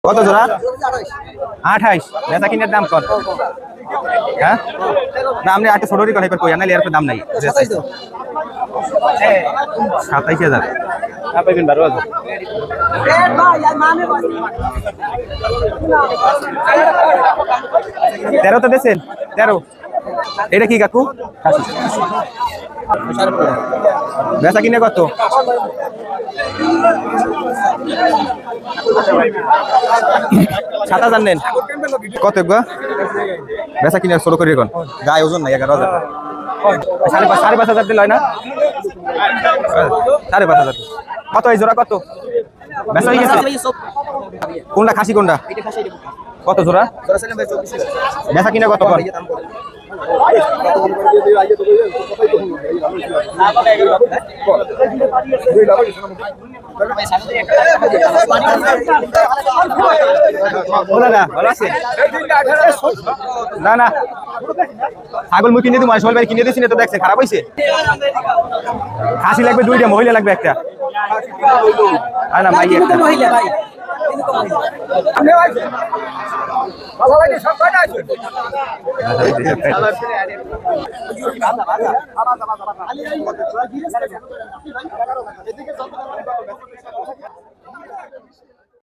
কত জোড়া? 28। বেচা কিনের দাম কত? হ্যাঁ না আপনি একটা ছোট রিকন কই না এর দাম নাই 27000 পাইবেন 12000 13 তো দেন 13 এটা কি কাকু বেচা কিনে কত? 7000 নেন কত গো বেচা কিনে ছোট করে রেখুন গায়ে ওজন নাই 11000 5,500 দিল হয় না 5,500 কত এই জোড়া কত বেচা হয়ে গেছে কোনটা খাসি কোনটা কত জোড়া বেচা কিনে কত কর না না ছাগল মুই কিনে দিই সোহেল ভাই কিনে দিয়েছি না তো দেখছে খারাপ হয়েছে খাসি লাগবে 2টা মহিলা লাগবে একটা আর না মাই একটা মহিলা ভাই ভালো লাগে